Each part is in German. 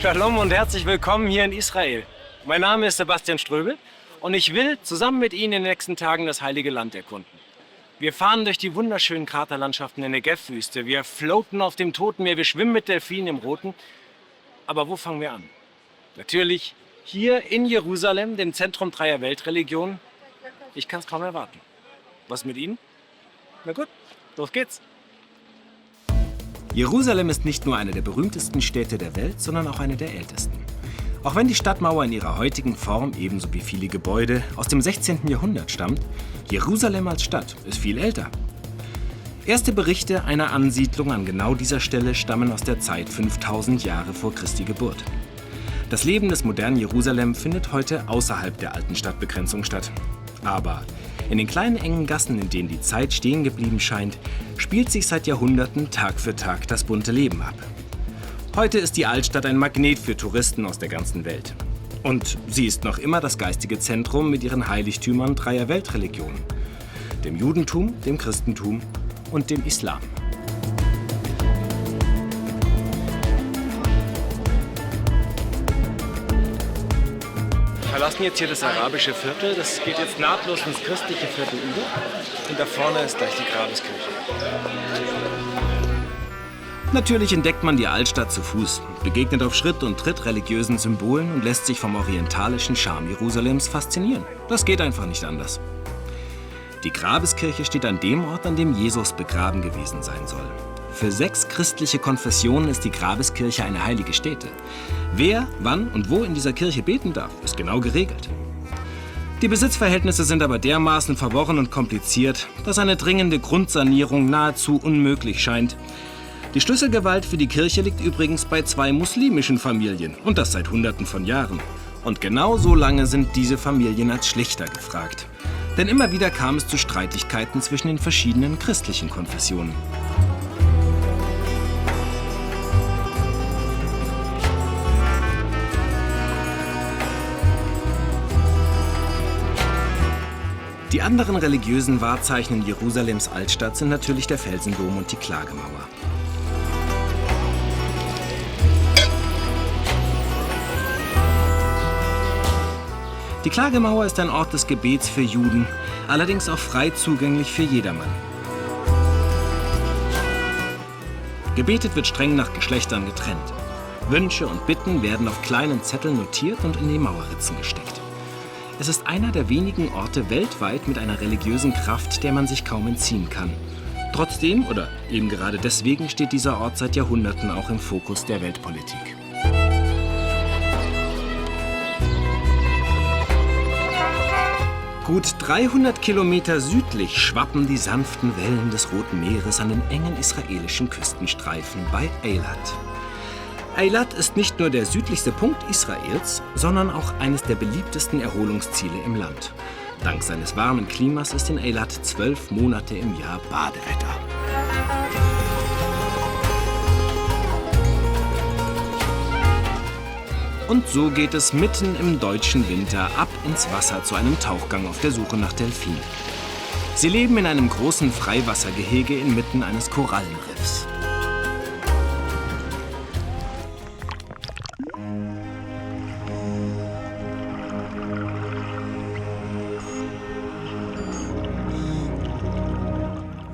Shalom und herzlich willkommen hier in Israel. Mein Name ist Sebastian Ströbel und ich will zusammen mit Ihnen in den nächsten Tagen das Heilige Land erkunden. Wir fahren durch die wunderschönen Kraterlandschaften der Negev-Wüste, wir floaten auf dem Toten Meer, wir schwimmen mit Delfinen im Roten. Aber wo fangen wir an? Natürlich hier in Jerusalem, dem Zentrum dreier Weltreligionen. Ich kann es kaum erwarten. Was mit Ihnen? Na gut, los geht's. Jerusalem ist nicht nur eine der berühmtesten Städte der Welt, sondern auch eine der ältesten. Auch wenn die Stadtmauer in ihrer heutigen Form, ebenso wie viele Gebäude, aus dem 16. Jahrhundert stammt, Jerusalem als Stadt ist viel älter. Erste Berichte einer Ansiedlung an genau dieser Stelle stammen aus der Zeit 5000 Jahre vor Christi Geburt. Das Leben des modernen Jerusalem findet heute außerhalb der alten Stadtbegrenzung statt. Aber in den kleinen engen Gassen, in denen die Zeit stehen geblieben scheint, spielt sich seit Jahrhunderten Tag für Tag das bunte Leben ab. Heute ist die Altstadt ein Magnet für Touristen aus der ganzen Welt. Und sie ist noch immer das geistige Zentrum mit ihren Heiligtümern dreier Weltreligionen: dem Judentum, dem Christentum und dem Islam. Wir verlassen jetzt hier das arabische Viertel, das geht jetzt nahtlos ins christliche Viertel über. Und da vorne ist gleich die Grabeskirche. Natürlich entdeckt man die Altstadt zu Fuß, begegnet auf Schritt und Tritt religiösen Symbolen und lässt sich vom orientalischen Charme Jerusalems faszinieren. Das geht einfach nicht anders. Die Grabeskirche steht an dem Ort, an dem Jesus begraben gewesen sein soll. Für 6 christliche Konfessionen ist die Grabeskirche eine heilige Stätte. Wer, wann und wo in dieser Kirche beten darf, ist genau geregelt. Die Besitzverhältnisse sind aber dermaßen verworren und kompliziert, dass eine dringende Grundsanierung nahezu unmöglich scheint. Die Schlüsselgewalt für die Kirche liegt übrigens bei 2 muslimischen Familien, und das seit Hunderten von Jahren. Und genau so lange sind diese Familien als Schlichter gefragt. Denn immer wieder kam es zu Streitigkeiten zwischen den verschiedenen christlichen Konfessionen. Die anderen religiösen Wahrzeichen in Jerusalems Altstadt sind natürlich der Felsendom und die Klagemauer. Die Klagemauer ist ein Ort des Gebets für Juden, allerdings auch frei zugänglich für jedermann. Gebetet wird streng nach Geschlechtern getrennt. Wünsche und Bitten werden auf kleinen Zetteln notiert und in die Mauerritzen gesteckt. Es ist einer der wenigen Orte weltweit mit einer religiösen Kraft, der man sich kaum entziehen kann. Trotzdem, oder eben gerade deswegen, steht dieser Ort seit Jahrhunderten auch im Fokus der Weltpolitik. Gut 300 Kilometer südlich schwappen die sanften Wellen des Roten Meeres an den engen israelischen Küstenstreifen bei Eilat. Eilat ist nicht nur der südlichste Punkt Israels, sondern auch eines der beliebtesten Erholungsziele im Land. Dank seines warmen Klimas ist in Eilat 12 Monate im Jahr Badewetter. Und so geht es mitten im deutschen Winter ab ins Wasser zu einem Tauchgang auf der Suche nach Delfinen. Sie leben in einem großen Freiwassergehege inmitten eines Korallenriffs.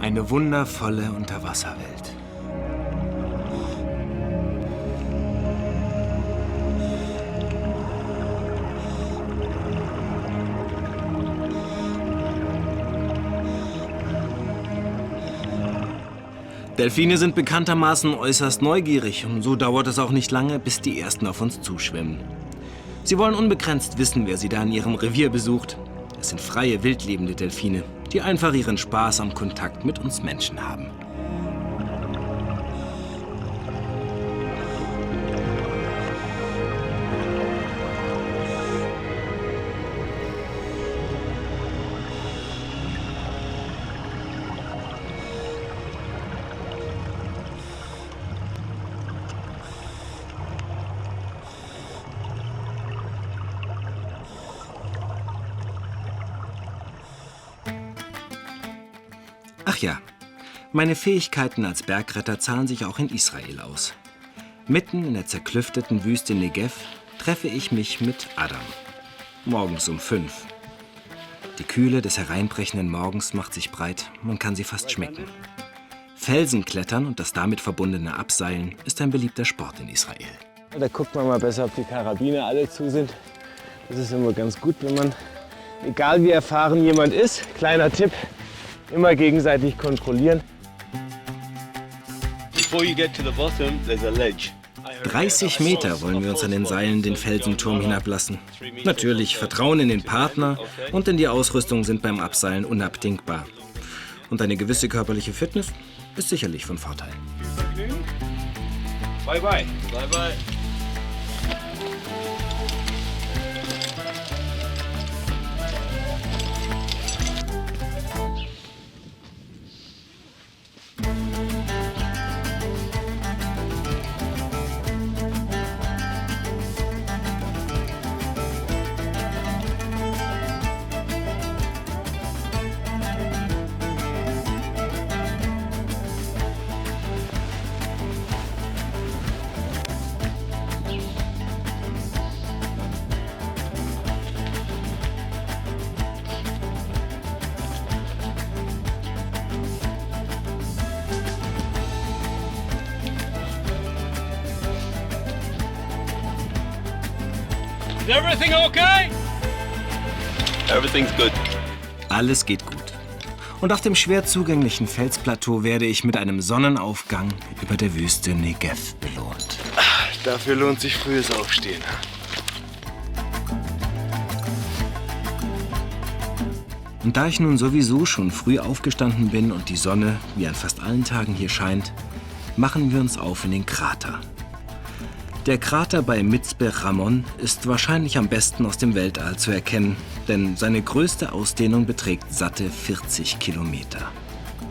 Eine wundervolle Unterwasserwelt. Delfine sind bekanntermaßen äußerst neugierig und so dauert es auch nicht lange, bis die ersten auf uns zuschwimmen. Sie wollen unbegrenzt wissen, wer sie da in ihrem Revier besucht. Es sind freie, wildlebende Delfine, die einfach ihren Spaß am Kontakt mit uns Menschen haben. Ach ja, meine Fähigkeiten als Bergretter zahlen sich auch in Israel aus. Mitten in der zerklüfteten Wüste Negev treffe ich mich mit Adam. Morgens um 5. Die Kühle des hereinbrechenden Morgens macht sich breit, man kann sie fast schmecken. Felsenklettern und das damit verbundene Abseilen ist ein beliebter Sport in Israel. Da guckt man mal besser, ob die Karabiner alle zu sind. Das ist immer ganz gut, wenn man, egal wie erfahren jemand ist, kleiner Tipp, immer gegenseitig kontrollieren. 30 Meter wollen wir uns an den Seilen den Felsenturm hinablassen. Natürlich, Vertrauen in den Partner und in die Ausrüstung sind beim Abseilen unabdingbar. Und eine gewisse körperliche Fitness ist sicherlich von Vorteil. Bye bye. Bye bye. Is everything okay? Everything's good. Alles geht gut. Und auf dem schwer zugänglichen Felsplateau werde ich mit einem Sonnenaufgang über der Wüste Negev belohnt. Dafür lohnt sich frühes Aufstehen. Und da ich nun sowieso schon früh aufgestanden bin und die Sonne, wie an fast allen Tagen hier scheint, machen wir uns auf in den Krater. Der Krater bei Mitzpe Ramon ist wahrscheinlich am besten aus dem Weltall zu erkennen, denn seine größte Ausdehnung beträgt satte 40 Kilometer.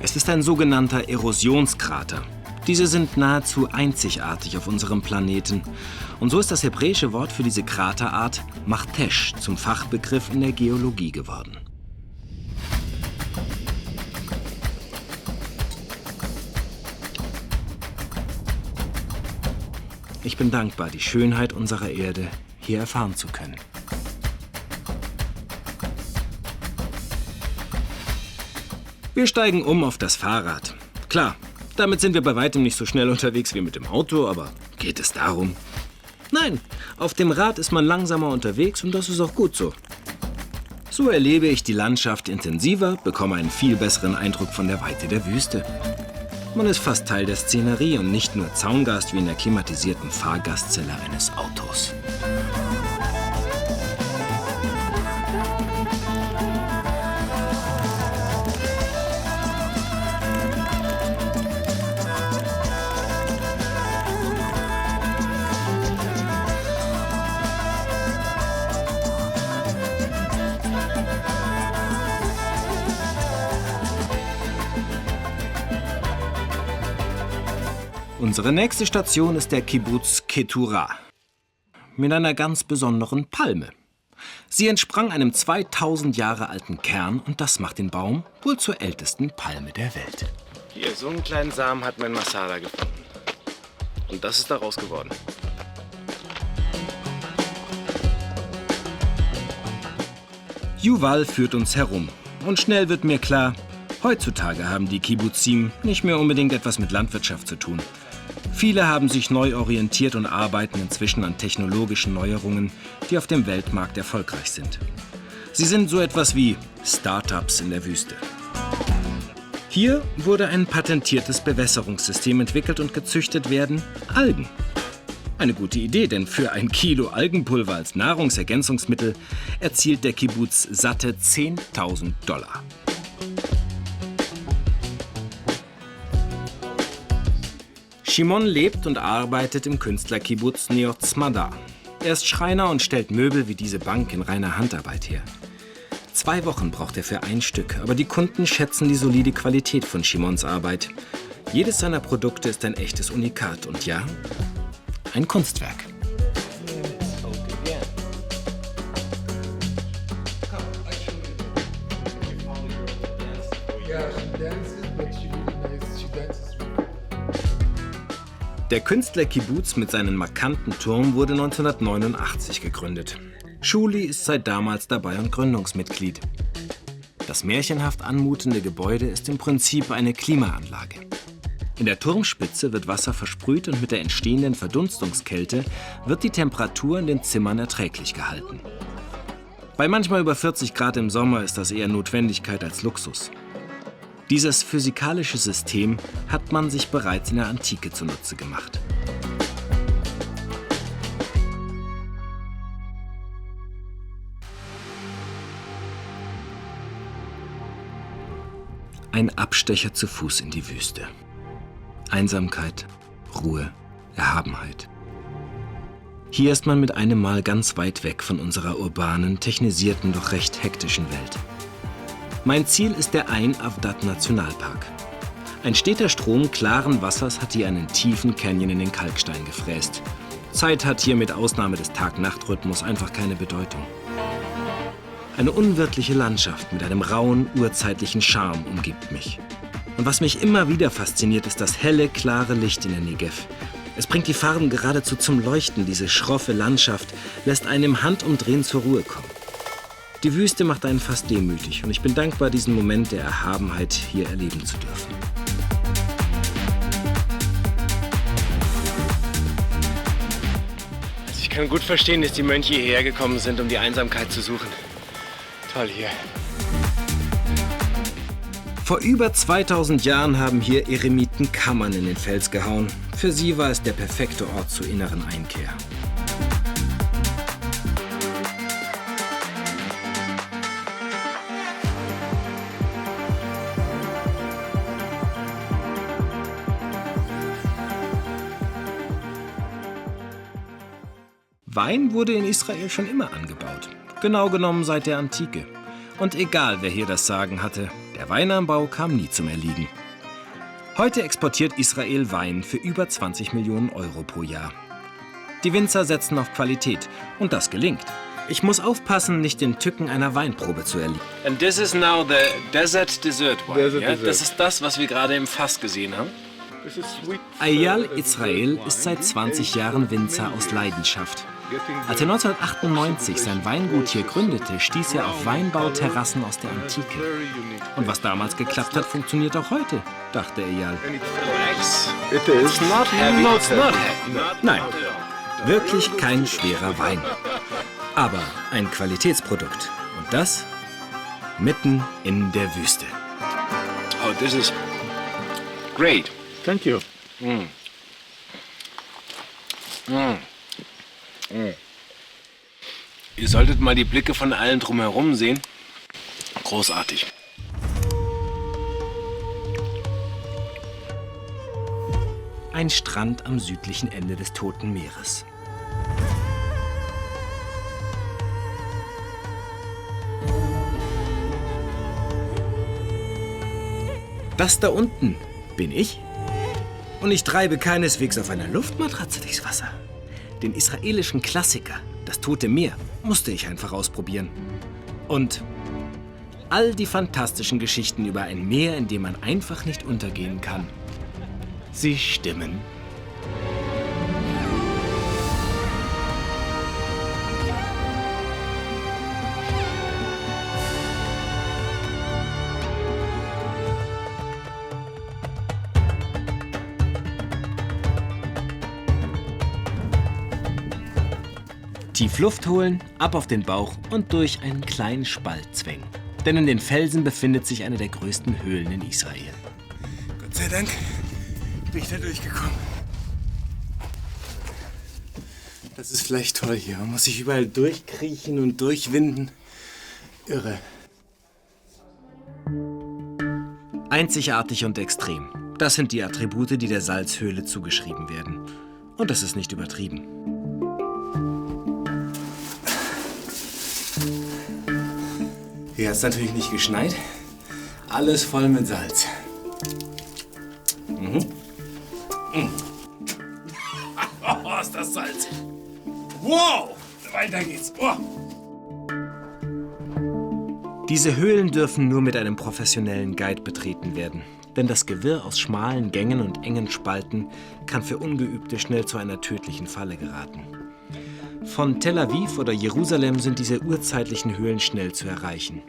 Es ist ein sogenannter Erosionskrater. Diese sind nahezu einzigartig auf unserem Planeten. Und so ist das hebräische Wort für diese Kraterart Machtesh zum Fachbegriff in der Geologie geworden. Ich bin dankbar, die Schönheit unserer Erde hier erfahren zu können. Wir steigen um auf das Fahrrad. Klar, damit sind wir bei weitem nicht so schnell unterwegs wie mit dem Auto, aber geht es darum? Nein, auf dem Rad ist man langsamer unterwegs und das ist auch gut so. So erlebe ich die Landschaft intensiver, bekomme einen viel besseren Eindruck von der Weite der Wüste. Man ist fast Teil der Szenerie und nicht nur Zaungast wie in der klimatisierten Fahrgastzelle eines Autos. Unsere nächste Station ist der Kibbuz Keturah mit einer ganz besonderen Palme. Sie entsprang einem 2000 Jahre alten Kern und das macht den Baum wohl zur ältesten Palme der Welt. Hier, so einen kleinen Samen hat mein Masala gefunden. Und das ist daraus geworden. Yuval führt uns herum und schnell wird mir klar, heutzutage haben die Kibbuzim nicht mehr unbedingt etwas mit Landwirtschaft zu tun. Viele haben sich neu orientiert und arbeiten inzwischen an technologischen Neuerungen, die auf dem Weltmarkt erfolgreich sind. Sie sind so etwas wie Start-ups in der Wüste. Hier wurde ein patentiertes Bewässerungssystem entwickelt und gezüchtet werden Algen. Eine gute Idee, denn für 1 Kilo Algenpulver als Nahrungsergänzungsmittel erzielt der Kibbuz satte $10.000. Shimon lebt und arbeitet im Künstlerkibbuz Neotz Madar. Er ist Schreiner und stellt Möbel wie diese Bank in reiner Handarbeit her. 2 Wochen braucht er für ein Stück, aber die Kunden schätzen die solide Qualität von Shimons Arbeit. Jedes seiner Produkte ist ein echtes Unikat und ja, ein Kunstwerk. Der Künstler-Kibbuz mit seinem markanten Turm wurde 1989 gegründet. Schuli ist seit damals dabei und Gründungsmitglied. Das märchenhaft anmutende Gebäude ist im Prinzip eine Klimaanlage. In der Turmspitze wird Wasser versprüht und mit der entstehenden Verdunstungskälte wird die Temperatur in den Zimmern erträglich gehalten. Bei manchmal über 40 Grad im Sommer ist das eher Notwendigkeit als Luxus. Dieses physikalische System hat man sich bereits in der Antike zunutze gemacht. Ein Abstecher zu Fuß in die Wüste. Einsamkeit, Ruhe, Erhabenheit. Hier ist man mit einem Mal ganz weit weg von unserer urbanen, technisierten, doch recht hektischen Welt. Mein Ziel ist der Ain Avdat Nationalpark. Ein steter Strom klaren Wassers hat hier einen tiefen Canyon in den Kalkstein gefräst. Zeit hat hier mit Ausnahme des Tag-Nacht-Rhythmus einfach keine Bedeutung. Eine unwirtliche Landschaft mit einem rauen, urzeitlichen Charme umgibt mich. Und was mich immer wieder fasziniert, ist das helle, klare Licht in der Negev. Es bringt die Farben geradezu zum Leuchten. Diese schroffe Landschaft lässt einen im Handumdrehen zur Ruhe kommen. Die Wüste macht einen fast demütig und ich bin dankbar, diesen Moment der Erhabenheit hier erleben zu dürfen. Also ich kann gut verstehen, dass die Mönche hierher gekommen sind, um die Einsamkeit zu suchen. Toll hier. Vor über 2000 Jahren haben hier Eremiten Kammern in den Fels gehauen. Für sie war es der perfekte Ort zur inneren Einkehr. Wein wurde in Israel schon immer angebaut. Genau genommen seit der Antike. Und egal, wer hier das Sagen hatte, der Weinanbau kam nie zum Erliegen. Heute exportiert Israel Wein für über 20 Millionen Euro pro Jahr. Die Winzer setzen auf Qualität und das gelingt. Ich muss aufpassen, nicht den Tücken einer Weinprobe zu erliegen. And this is now the Desert Dessert Wine. Desert ja? Dessert. Das ist das, was wir gerade im Fass gesehen haben. Ayal Israel ist seit 20 Jahren Winzer aus Leidenschaft. Als er 1998 sein Weingut hier gründete, stieß er auf Weinbauterrassen aus der Antike. Und was damals geklappt hat, funktioniert auch heute, dachte Eyal. It's not heavy. No, it's not heavy. Nein, wirklich kein schwerer Wein. Aber ein Qualitätsprodukt. Und das mitten in der Wüste. Oh, this is great. Thank you. Ihr solltet mal die Blicke von allen drumherum sehen. Großartig. Ein Strand am südlichen Ende des Toten Meeres. Das da unten bin ich. Und ich treibe keineswegs auf einer Luftmatratze durchs Wasser. Den israelischen Klassiker, das Tote Meer, musste ich einfach ausprobieren. Und all die fantastischen Geschichten über ein Meer, in dem man einfach nicht untergehen kann. Sie stimmen. Tief Luft holen, ab auf den Bauch und durch einen kleinen Spalt zwängen. Denn in den Felsen befindet sich eine der größten Höhlen in Israel. Gott sei Dank bin ich da durchgekommen. Das ist vielleicht toll hier. Man muss sich überall durchkriechen und durchwinden. Irre. Einzigartig und extrem. Das sind die Attribute, die der Salzhöhle zugeschrieben werden. Und das ist nicht übertrieben. Hier hat es natürlich nicht geschneit. Alles voll mit Salz. Oh, ist das salzig. Wow, weiter geht's. Oh. Diese Höhlen dürfen nur mit einem professionellen Guide betreten werden. Denn das Gewirr aus schmalen Gängen und engen Spalten kann für Ungeübte schnell zu einer tödlichen Falle geraten. Von Tel Aviv oder Jerusalem sind diese urzeitlichen Höhlen schnell zu erreichen.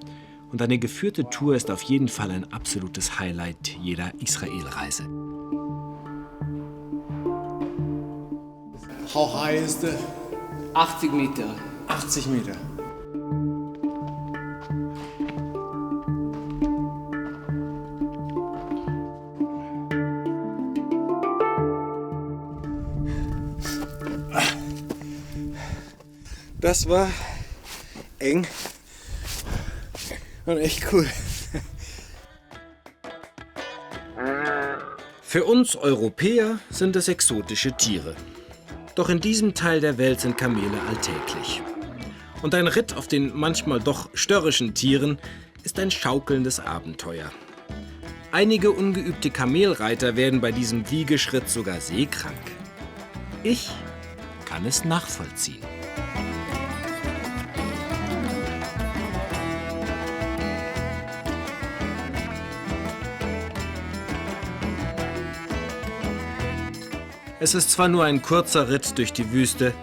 Und eine geführte Tour ist auf jeden Fall ein absolutes Highlight jeder Israelreise. How high is the 80 Meter. 80 Meter? Das war eng und echt cool. Für uns Europäer sind es exotische Tiere. Doch in diesem Teil der Welt sind Kamele alltäglich. Und ein Ritt auf den manchmal doch störrischen Tieren ist ein schaukelndes Abenteuer. Einige ungeübte Kamelreiter werden bei diesem Wiegeschritt sogar seekrank. Ich kann es nachvollziehen. Es ist zwar nur ein kurzer Ritt durch die Wüste,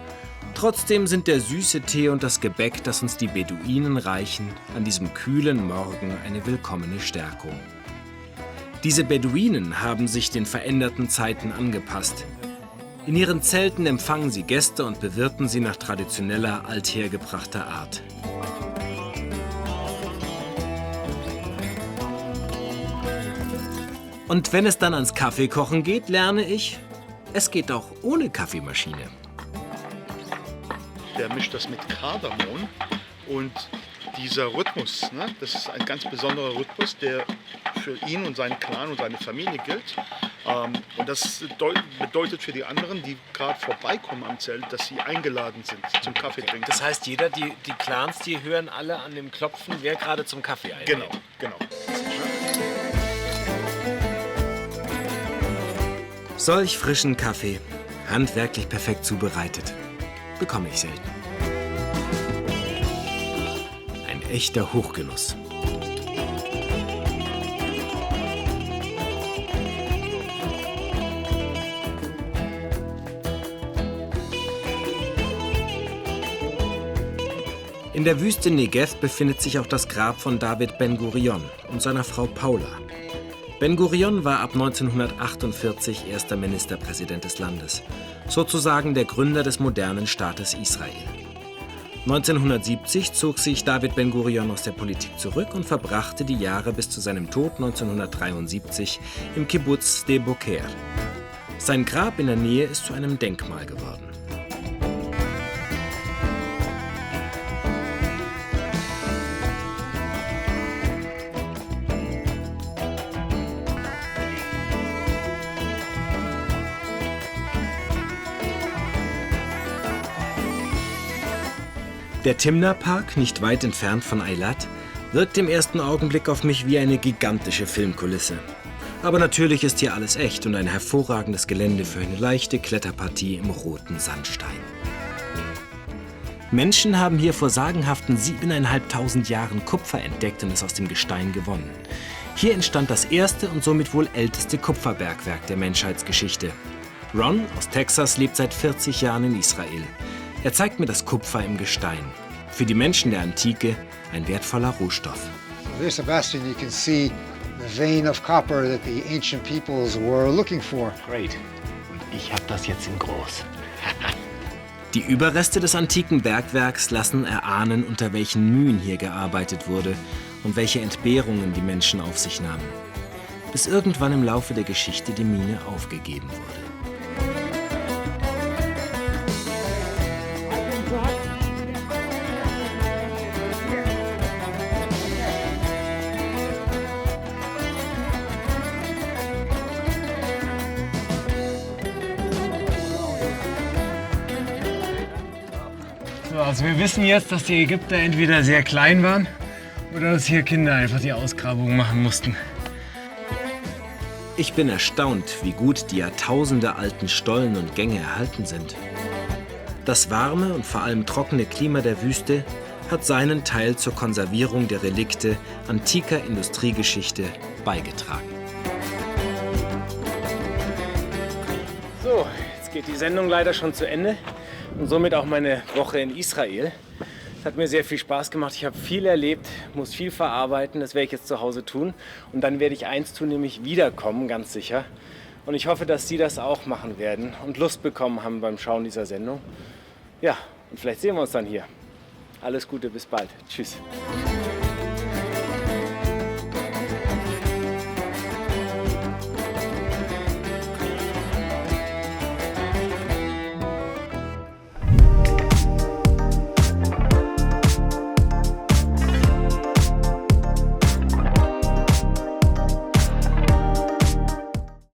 trotzdem sind der süße Tee und das Gebäck, das uns die Beduinen reichen, an diesem kühlen Morgen eine willkommene Stärkung. Diese Beduinen haben sich den veränderten Zeiten angepasst. In ihren Zelten empfangen sie Gäste und bewirten sie nach traditioneller, althergebrachter Art. Und wenn es dann ans Kaffeekochen geht, lerne ich, es geht auch ohne Kaffeemaschine. Der mischt das mit Kardamom und dieser Rhythmus, ne, das ist ein ganz besonderer Rhythmus, der für ihn und seinen Clan und seine Familie gilt. Und das bedeutet für die anderen, die gerade vorbeikommen am Zelt, dass sie eingeladen sind zum Kaffee trinken. Das heißt, die Clans, die hören alle an dem Klopfen, wer gerade zum Kaffee einlädt. Genau. Solch frischen Kaffee, handwerklich perfekt zubereitet, bekomme ich selten. Ein echter Hochgenuss. In der Wüste Negev befindet sich auch das Grab von David Ben-Gurion und seiner Frau Paula. Ben-Gurion war ab 1948 erster Ministerpräsident des Landes, sozusagen der Gründer des modernen Staates Israel. 1970 zog sich David Ben-Gurion aus der Politik zurück und verbrachte die Jahre bis zu seinem Tod 1973 im Kibbutz Sde Boker. Sein Grab in der Nähe ist zu einem Denkmal geworden. Der Timna-Park, nicht weit entfernt von Eilat, wirkt im ersten Augenblick auf mich wie eine gigantische Filmkulisse. Aber natürlich ist hier alles echt und ein hervorragendes Gelände für eine leichte Kletterpartie im roten Sandstein. Menschen haben hier vor sagenhaften 7.500 Jahren Kupfer entdeckt und es aus dem Gestein gewonnen. Hier entstand das erste und somit wohl älteste Kupferbergwerk der Menschheitsgeschichte. Ron aus Texas lebt seit 40 Jahren in Israel. Er zeigt mir das Kupfer im Gestein. Für die Menschen der Antike ein wertvoller Rohstoff. Here, Sebastian, you can see the vein of copper that the ancient peoples were looking for. Great. Und ich habe das jetzt in groß. Die Überreste des antiken Bergwerks lassen erahnen, unter welchen Mühen hier gearbeitet wurde und welche Entbehrungen die Menschen auf sich nahmen. Bis irgendwann im Laufe der Geschichte die Mine aufgegeben wurde. Also wir wissen jetzt, dass die Ägypter entweder sehr klein waren oder dass hier Kinder einfach die Ausgrabungen machen mussten. Ich bin erstaunt, wie gut die jahrtausendealten Stollen und Gänge erhalten sind. Das warme und vor allem trockene Klima der Wüste hat seinen Teil zur Konservierung der Relikte antiker Industriegeschichte beigetragen. So, jetzt geht die Sendung leider schon zu Ende und somit auch meine Woche in Israel. Es hat mir sehr viel Spaß gemacht. Ich habe viel erlebt, muss viel verarbeiten. Das werde ich jetzt zu Hause tun. Und dann werde ich eins tun, nämlich wiederkommen, ganz sicher. Und ich hoffe, dass Sie das auch machen werden und Lust bekommen haben beim Schauen dieser Sendung. Ja, und vielleicht sehen wir uns dann hier. Alles Gute, bis bald. Tschüss.